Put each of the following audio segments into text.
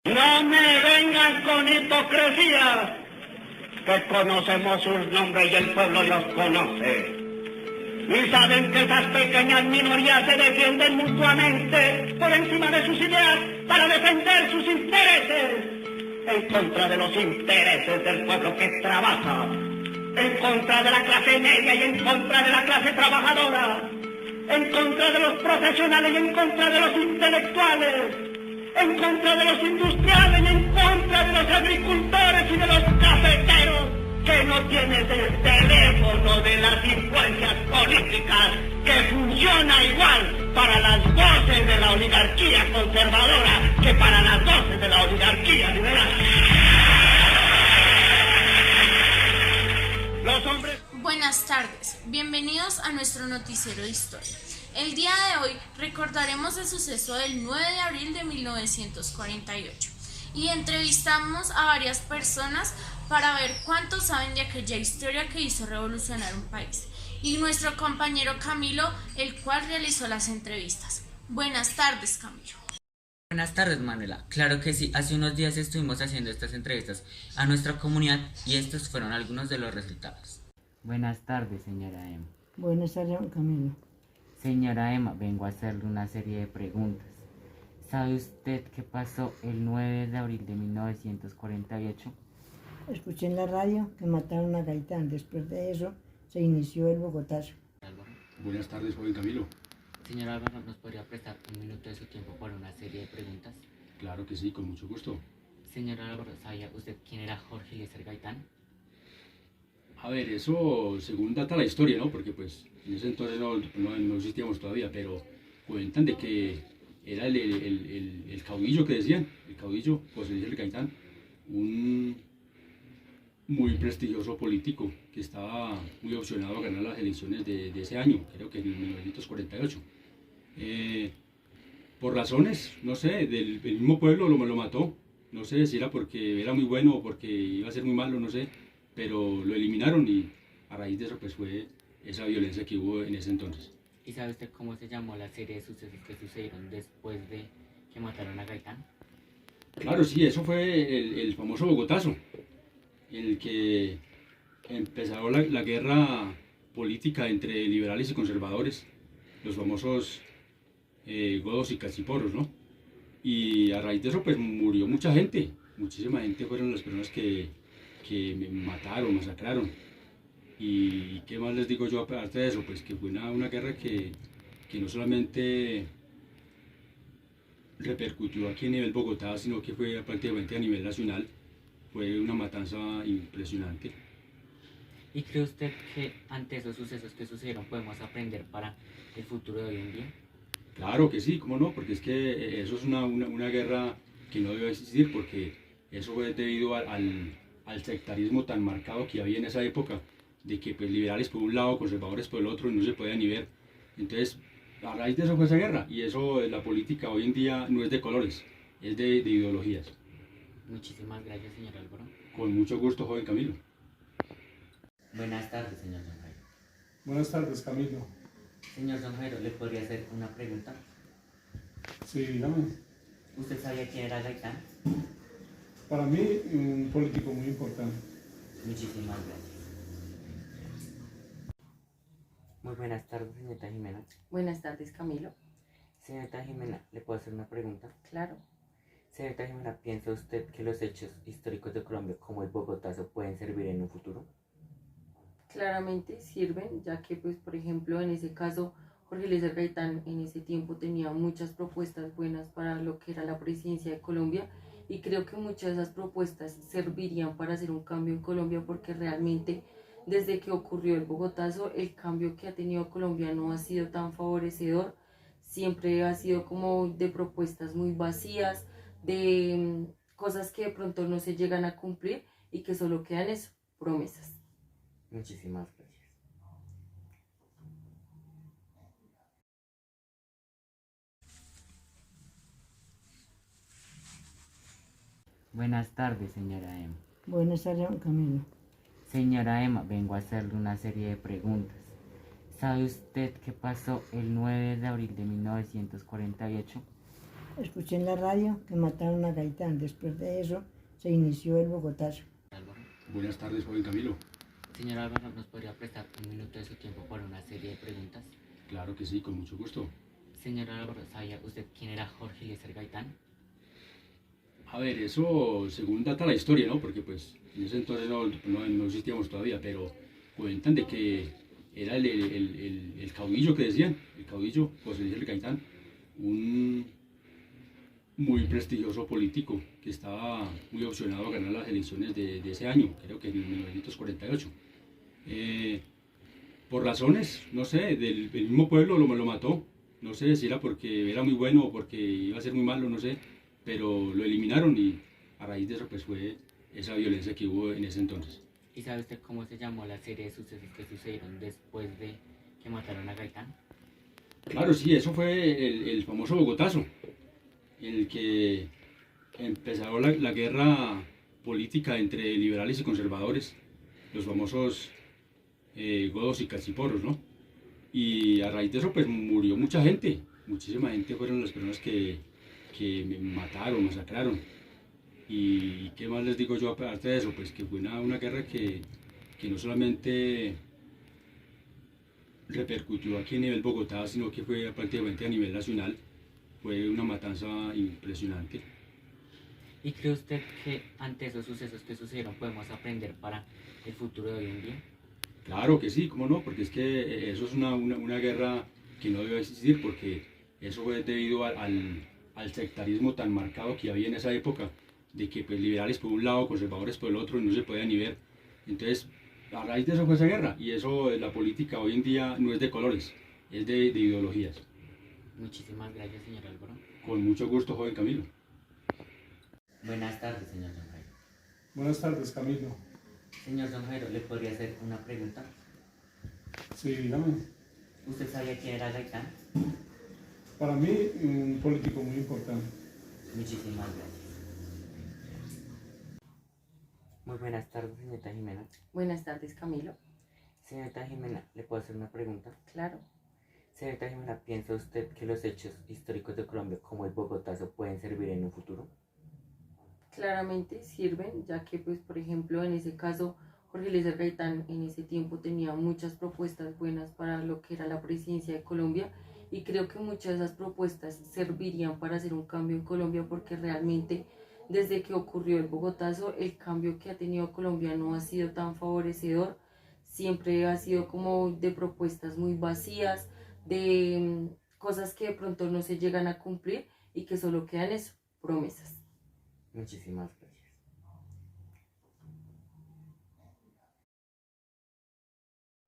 No me vengan con hipocresía, que conocemos sus nombres y el pueblo los conoce. Y saben que esas pequeñas minorías se defienden mutuamente por encima de sus ideas para defender sus intereses, en contra de los intereses del pueblo que trabaja, en contra de la clase media y en contra de la clase trabajadora, en contra de los profesionales y en contra de los intelectuales, en contra de los industriales y en contra de los agricultores y de los cafeteros, que no tienen el teléfono de las influencias políticas, que funciona igual para las voces de la oligarquía conservadora que para las voces de la oligarquía liberal. Los hombres... Buenas tardes, bienvenidos a nuestro noticiero de historia. El día de hoy recordaremos el suceso del 9 de abril de 1948 y entrevistamos a varias personas para ver cuánto saben de aquella historia que hizo revolucionar un país, y nuestro compañero Camilo, el cual realizó las entrevistas. Buenas tardes, Camilo. Buenas tardes, Manuela. Claro que sí, hace unos días estuvimos haciendo estas entrevistas a nuestra comunidad y estos fueron algunos de los resultados. Buenas tardes, señora Emma. Buenas tardes, Camilo. Señora Emma, vengo a hacerle una serie de preguntas. ¿Sabe usted qué pasó el 9 de abril de 1948? Escuché en la radio que mataron a Gaitán. Después de eso se inició el Bogotazo. Álvaro. Buenas tardes, joven Camilo. Señor Álvaro, ¿nos podría prestar un minuto de su tiempo para una serie de preguntas? Claro que sí, con mucho gusto. Señor Álvaro, ¿sabía usted quién era Jorge Eliezer Gaitán? A ver, eso según data la historia, ¿no? Porque pues en ese entonces no existíamos todavía, pero cuentan de que era el caudillo que decían, el caudillo José Eliezer Gaitán, un muy prestigioso político que estaba muy opcionado a ganar las elecciones de ese año, creo que en 1948. Por razones, no sé, del mismo pueblo lo mató, no sé si era porque era muy bueno o porque iba a ser muy malo, no sé, pero lo eliminaron y a raíz de eso pues fue esa violencia que hubo en ese entonces. ¿Y sabe usted cómo se llamó la serie de sucesos que sucedieron después de que mataron a Gaitán? Claro, sí, eso fue el famoso Bogotazo, en el que empezó la guerra política entre liberales y conservadores, los famosos godos y caciporros, ¿no? Y a raíz de eso pues murió mucha gente, muchísima gente fueron las personas que me mataron, masacraron. Y qué más les digo yo aparte de eso, pues que fue una guerra que no solamente repercutió aquí a nivel Bogotá, sino que fue prácticamente a nivel nacional. Fue una matanza impresionante. ¿Y cree usted que ante esos sucesos que sucedieron podemos aprender para el futuro de hoy en día? Claro que sí, cómo no, porque es que eso es una guerra que no debe existir, porque eso fue debido al sectarismo tan marcado que había en esa época, de que pues, liberales por un lado, conservadores por el otro, y no se podía ni ver. Entonces, a raíz de eso fue esa guerra, y eso, la política hoy en día no es de colores, es de ideologías. Muchísimas gracias, señor Álvaro. Con mucho gusto, joven Camilo. Buenas tardes, señor Don Jairo. Buenas tardes, Camilo. Señor Don Jairo, ¿le podría hacer una pregunta? Sí, dígame. ¿Usted sabía quién era Gaitán? Para mí, un político muy importante. Muchísimas gracias. Muy buenas tardes, señorita Jimena. Buenas tardes, Camilo. Señorita Jimena, ¿le puedo hacer una pregunta? Claro. Señorita Jimena, ¿piensa usted que los hechos históricos de Colombia, como el Bogotazo, pueden servir en un futuro? Claramente sirven, ya que, pues, por ejemplo, en ese caso, Jorge Eliezer Gaitán en ese tiempo tenía muchas propuestas buenas para lo que era la presidencia de Colombia, y creo que muchas de esas propuestas servirían para hacer un cambio en Colombia, porque realmente desde que ocurrió el Bogotazo, el cambio que ha tenido Colombia no ha sido tan favorecedor, siempre ha sido como de propuestas muy vacías, de cosas que de pronto no se llegan a cumplir y que solo quedan eso, promesas. Muchísimas gracias. Buenas tardes, señora Emma. Buenas tardes, Camilo. Señora Emma, vengo a hacerle una serie de preguntas. ¿Sabe usted qué pasó el 9 de abril de 1948? Escuché en la radio que mataron a Gaitán. Después de eso se inició el Bogotazo. Álvaro. Buenas tardes, joven Camilo. Señor Álvaro, ¿nos podría prestar un minuto de su tiempo para una serie de preguntas? Claro que sí, con mucho gusto. Señor Álvaro, ¿sabía usted quién era Jorge Eliezer Gaitán? A ver, eso según data la historia, ¿no? Porque pues en ese entonces no existíamos todavía, pero cuentan de que era el caudillo que decían, el caudillo José Eliezer Gaitán, un muy prestigioso político que estaba muy opcionado a ganar las elecciones de ese año, creo que en 1948. Por razones, no sé, del mismo pueblo lo mató, no sé si era porque era muy bueno o porque iba a ser muy malo, no sé, pero lo eliminaron y a raíz de eso pues fue esa violencia que hubo en ese entonces. ¿Y sabe usted cómo se llamó la serie de sucesos que sucedieron después de que mataron a Gaitán? Claro, sí, eso fue el famoso Bogotazo, en el que empezó la guerra política entre liberales y conservadores, los famosos godos y cachiporros, ¿no? Y a raíz de eso pues murió mucha gente, muchísima gente fueron las personas que me mataron, masacraron. Y qué más les digo yo aparte de eso, pues que fue una guerra que no solamente repercutió aquí a nivel Bogotá, sino que fue prácticamente a nivel nacional. Fue una matanza impresionante. ¿Y cree usted que ante esos sucesos que sucedieron podemos aprender para el futuro de hoy en día? Claro que sí, cómo no, porque es que eso es una guerra que no debe existir, porque eso fue debido al sectarismo tan marcado que había en esa época, de que pues, liberales por un lado, conservadores por el otro, y no se podía ni ver. Entonces, a raíz de eso fue esa guerra, y eso, la política hoy en día no es de colores, es de ideologías. Muchísimas gracias, señor Álvaro. Con mucho gusto, joven Camilo. Buenas tardes, señor Don Jairo. Buenas tardes, Camilo. Señor Don Jairo, ¿le podría hacer una pregunta? Sí, dígame. ¿Usted sabía quién era Gaitán? Para mí, un político muy importante. Muchísimas gracias. Muy buenas tardes, señorita Jimena. Buenas tardes, Camilo. Señorita Jimena, ¿le puedo hacer una pregunta? Claro. Señorita Jimena, ¿piensa usted que los hechos históricos de Colombia, como el Bogotazo, pueden servir en un futuro? Claramente sirven, ya que, pues, por ejemplo, en ese caso, Jorge Eliezer Gaitán en ese tiempo tenía muchas propuestas buenas para lo que era la presidencia de Colombia, y creo que muchas de esas propuestas servirían para hacer un cambio en Colombia, porque realmente desde que ocurrió el Bogotazo, el cambio que ha tenido Colombia no ha sido tan favorecedor, siempre ha sido como de propuestas muy vacías, de cosas que de pronto no se llegan a cumplir y que solo quedan eso, promesas. Muchísimas gracias.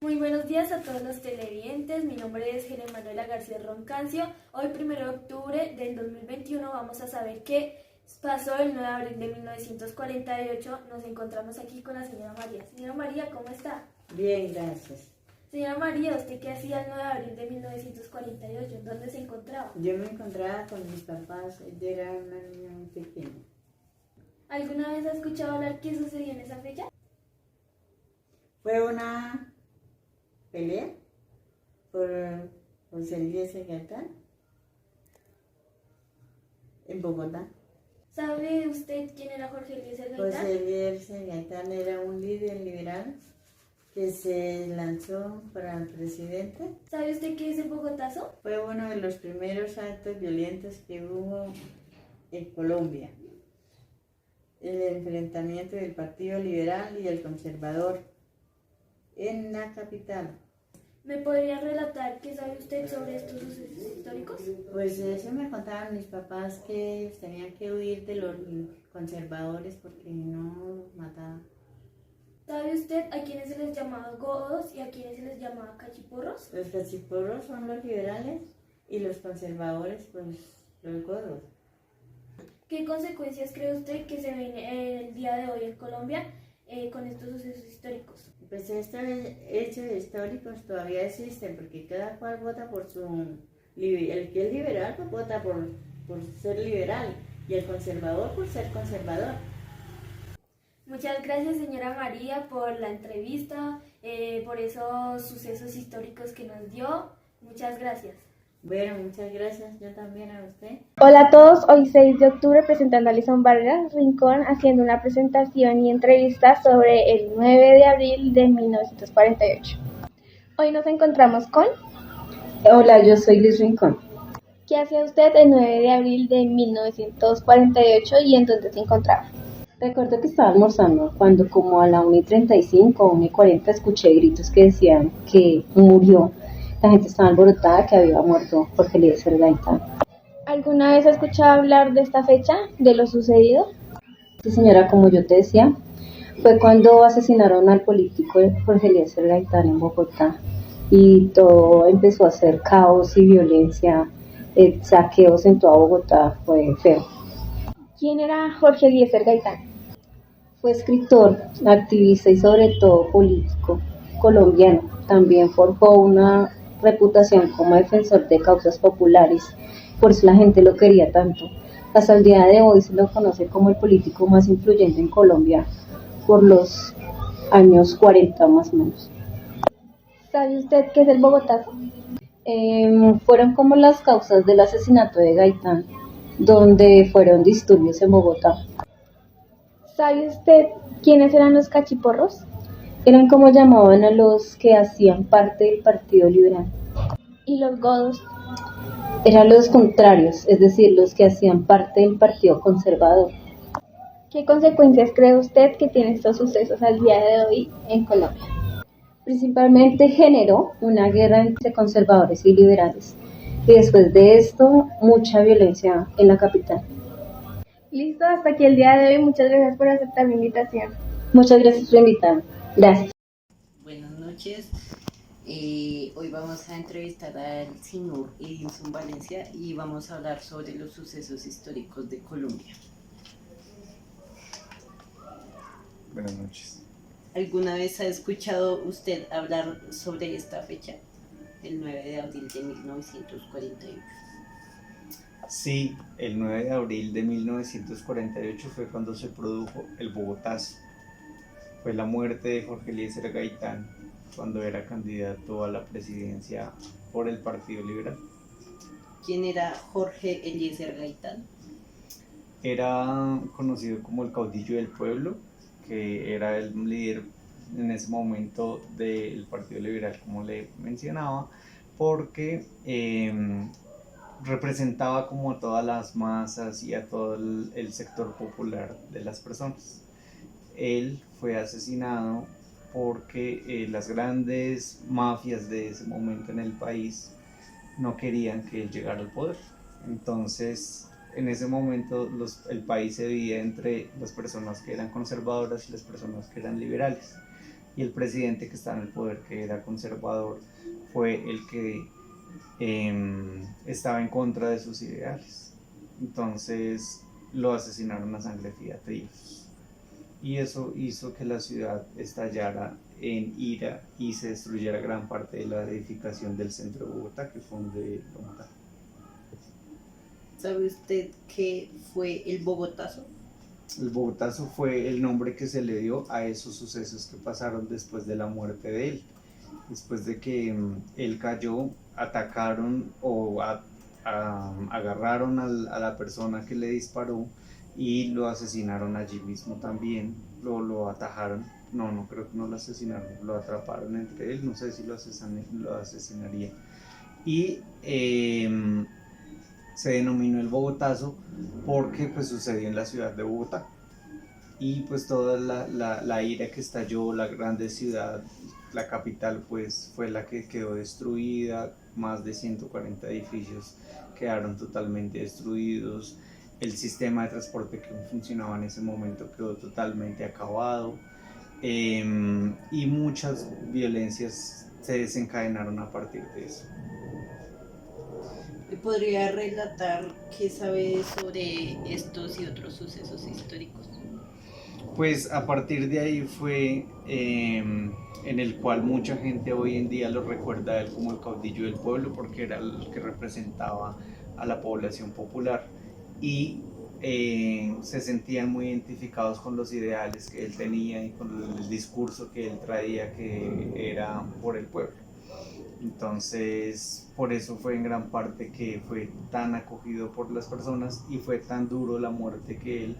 Muy buenos días a todos los televidentes, mi nombre es Helen Manuela García Roncancio. Hoy 1 de octubre del 2021 vamos a saber qué pasó el 9 de abril de 1948. Nos encontramos aquí con la señora María. Señora María, ¿cómo está? Bien, gracias. Señora María, ¿usted qué hacía el 9 de abril de 1948? ¿Dónde se encontraba? Yo me encontraba con mis papás, yo era una niña muy pequeña. ¿Alguna vez ha escuchado hablar qué sucedió en esa fecha? Fue una pelea por José Eliezer Gaitán en Bogotá. ¿Sabe usted quién era Jorge Eliezer Gaitán? José Eliezer Gaitán era un líder liberal que se lanzó para el presidente. ¿Sabe usted qué es el Bogotazo? Fue uno de los primeros actos violentos que hubo en Colombia. El enfrentamiento del Partido Liberal y el Conservador en la capital. ¿Me podría relatar qué sabe usted sobre estos sucesos históricos? Pues eso me contaban mis papás, que ellos tenían que huir de los conservadores porque no los mataban. ¿Sabe usted a quiénes se les llamaba godos y a quiénes se les llamaba cachiporros? Los cachiporros son los liberales y los conservadores, pues los godos. ¿Qué consecuencias cree usted que se ven el día de hoy en Colombia con estos sucesos históricos? Pues estos hechos históricos todavía existen porque cada cual vota por su... El que es liberal pues vota por ser liberal y el conservador por ser conservador. Muchas gracias, señora María, por la entrevista, por esos sucesos históricos que nos dio. Muchas gracias. Bueno, muchas gracias. Yo también a usted. Hola a todos, hoy 6 de octubre presentando a Alison Vargas Rincón haciendo una presentación y entrevista sobre el 9 de abril de 1948. Hoy nos encontramos con... Hola, yo soy Liz Rincón. ¿Qué hacía usted el 9 de abril de 1948 y en dónde se encontraba? Recuerdo que estaba almorzando cuando como a la 1:35 o 1:40 escuché gritos que decían que murió. La gente estaba alborotada que había muerto Jorge Eliezer Gaitán. ¿Alguna vez has escuchado hablar de esta fecha, de lo sucedido? Sí, señora, como yo te decía, fue cuando asesinaron al político Jorge Eliezer Gaitán en Bogotá y todo empezó a ser caos y violencia, saqueos en toda Bogotá, fue feo. ¿Quién era Jorge Eliezer Gaitán? Fue escritor, activista y sobre todo político colombiano. También forjó una reputación como defensor de causas populares, por eso la gente lo quería tanto. Hasta el día de hoy se lo conoce como el político más influyente en Colombia por los años 40 más o menos. ¿Sabe usted qué es el Bogotazo? Fueron como las causas del asesinato de Gaitán, donde fueron disturbios en Bogotá. ¿Sabe usted quiénes eran los cachiporros? Eran como llamaban a los que hacían parte del Partido Liberal. ¿Y los godos? Eran los contrarios, es decir, los que hacían parte del Partido Conservador. ¿Qué consecuencias cree usted que tienen estos sucesos al día de hoy en Colombia? Principalmente generó una guerra entre conservadores y liberales. Y después de esto, mucha violencia en la capital. Listo, hasta aquí el día de hoy. Muchas gracias por aceptar mi invitación. Muchas gracias por invitarme. Gracias. Buenas noches. Hoy vamos a entrevistar al señor Edinson Valencia y vamos a hablar sobre los sucesos históricos de Colombia. Buenas noches. ¿Alguna vez ha escuchado usted hablar sobre esta fecha, el 9 de abril de 1948? Sí, el 9 de abril de 1948 fue cuando se produjo el Bogotazo. Fue la muerte de Jorge Eliezer Gaitán cuando era candidato a la presidencia por el Partido Liberal. ¿Quién era Jorge Eliezer Gaitán? Era conocido como el caudillo del pueblo, que era el líder en ese momento del Partido Liberal, como le mencionaba, porque representaba como a todas las masas y a todo el sector popular de las personas. Él fue asesinado porque las grandes mafias de ese momento en el país no querían que él llegara al poder. Entonces, en ese momento el país se dividía entre las personas que eran conservadoras y las personas que eran liberales. Y el presidente que estaba en el poder, que era conservador, fue el que estaba en contra de sus ideales. Entonces lo asesinaron a sangre fría a tiros. Y eso hizo que la ciudad estallara en ira y se destruyera gran parte de la edificación del centro de Bogotá, que fue donde lo mataron. ¿Sabe usted qué fue el Bogotazo? El Bogotazo fue el nombre que se le dio a esos sucesos que pasaron después de la muerte de él. Después de que él cayó, atacaron o agarraron a la persona que le disparó y lo asesinaron allí mismo también, lo atajaron. No creo que no lo asesinaron, lo atraparon entre él, no sé si lo asesinaría. Y se denominó el Bogotazo porque pues sucedió en la ciudad de Bogotá. Y pues toda la ira que estalló, la grande ciudad, la capital, pues fue la que quedó destruida. Más de 140 edificios quedaron totalmente destruidos. El sistema de transporte que funcionaba en ese momento quedó totalmente acabado. Y muchas violencias se desencadenaron a partir de eso. ¿Me podría relatar qué sabe sobre estos y otros sucesos históricos? Pues a partir de ahí fue en el cual mucha gente hoy en día lo recuerda a él como el caudillo del pueblo, porque era el que representaba a la población popular y se sentían muy identificados con los ideales que él tenía y con el discurso que él traía, que era por el pueblo. Entonces, por eso fue en gran parte que fue tan acogido por las personas y fue tan duro la muerte que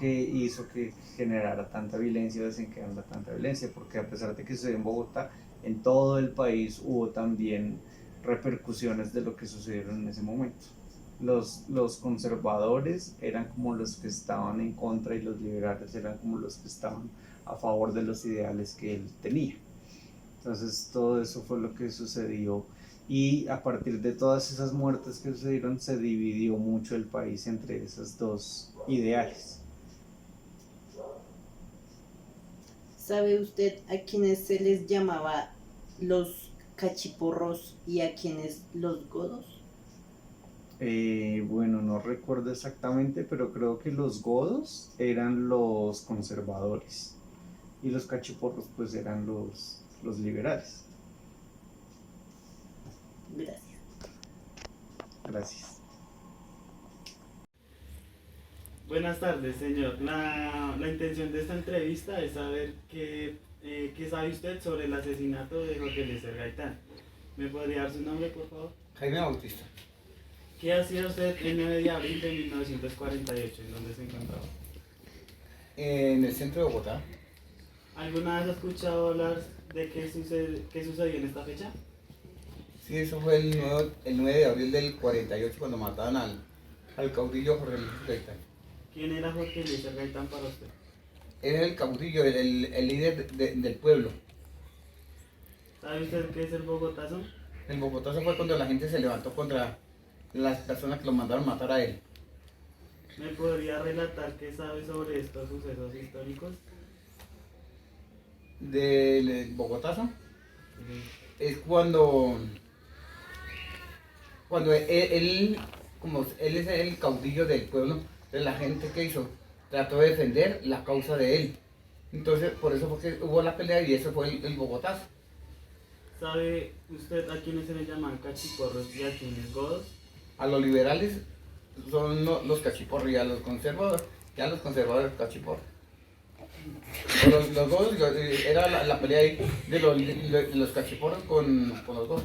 hizo que generara tanta violencia, desencadenara tanta violencia, porque a pesar de que sucedió en Bogotá, en todo el país hubo también repercusiones de lo que sucedieron en ese momento. Los conservadores eran como los que estaban en contra y los liberales eran como los que estaban a favor de los ideales que él tenía. Entonces todo eso fue lo que sucedió y a partir de todas esas muertes que sucedieron se dividió mucho el país entre esos dos ideales. ¿Sabe usted a quienes se les llamaba los cachiporros y a quienes los godos? Bueno, no recuerdo exactamente, pero creo que los godos eran los conservadores y los cachiporros pues eran los liberales. Gracias. Gracias. Buenas tardes, señor. La intención de esta entrevista es saber qué sabe usted sobre el asesinato de Jorge Eliezer Gaitán. ¿Me podría dar su nombre, por favor? Jaime Bautista. ¿Qué hacía usted el 9 de abril de 1948? ¿En dónde se encontraba? En el centro de Bogotá. ¿Alguna vez ha escuchado hablar de qué sucedió en esta fecha? Sí, eso fue el 9 de abril del 48 cuando mataron al caudillo Jorge Eliezer Gaitán. ¿Quién era Jorge Eliezer Gaitán para usted? Era el caudillo, el líder del pueblo. ¿Sabe usted qué es el Bogotazo? El Bogotazo fue cuando la gente se levantó contra las personas que lo mandaron matar a él. ¿Me podría relatar qué sabe sobre estos sucesos históricos? Del Bogotazo es cuando él, como él es el caudillo del pueblo, de la gente que hizo, trató de defender la causa de él. Entonces, por eso fue que hubo la pelea y eso fue el Bogotazo. ¿Sabe usted a quiénes se les llaman cachiporros y a quiénes godos? A los liberales son los cachiporros y a los conservadores cachiporros. Los godos era la pelea ahí de los cachiporros con los godos.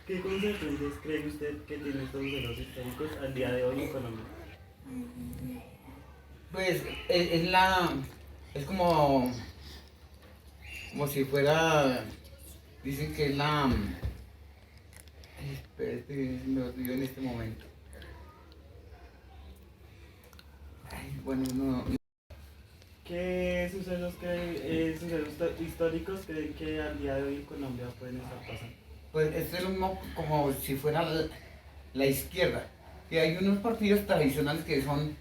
¿Qué consecuencias cree usted que tienen estos sucesos históricos al día de hoy en Colombia? Pues es como si fuera, dicen que es la, espérate, me olvidó en este momento. Bueno, no. ¿Qué sucesos históricos creen que al día de hoy en Colombia pueden estar pasando? Pues es lo mismo como si fuera la izquierda, que hay unos partidos tradicionales que son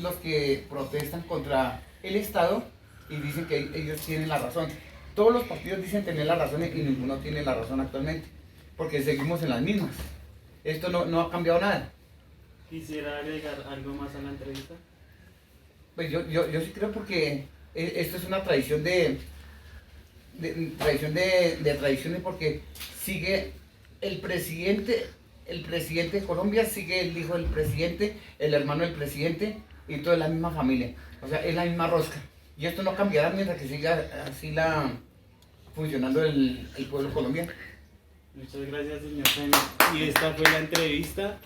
los que protestan contra el Estado y dicen que ellos tienen la razón. Todos los partidos dicen tener la razón y ninguno tiene la razón actualmente, porque seguimos en las mismas. Esto no ha cambiado nada. ¿Quisiera agregar algo más a la entrevista? Pues yo sí creo, porque esto es una tradición de tradiciones, porque sigue el presidente de Colombia, sigue el hijo del presidente, el hermano del presidente y toda la misma familia. O sea, es la misma rosca. Y esto no cambiará mientras que siga así funcionando el pueblo colombiano. Muchas gracias, señor Jaime. Y esta fue la entrevista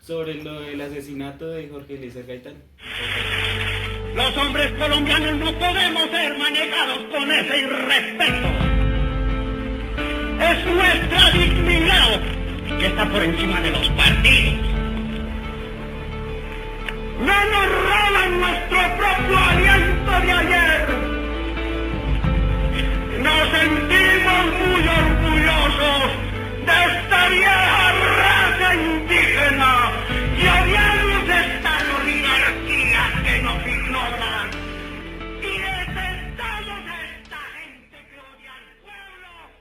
sobre el asesinato de Jorge Eliezer Gaitán. Los hombres colombianos no podemos ser manejados con ese irrespeto. Es nuestra dignidad que está por encima de los partidos. No nos roban nuestro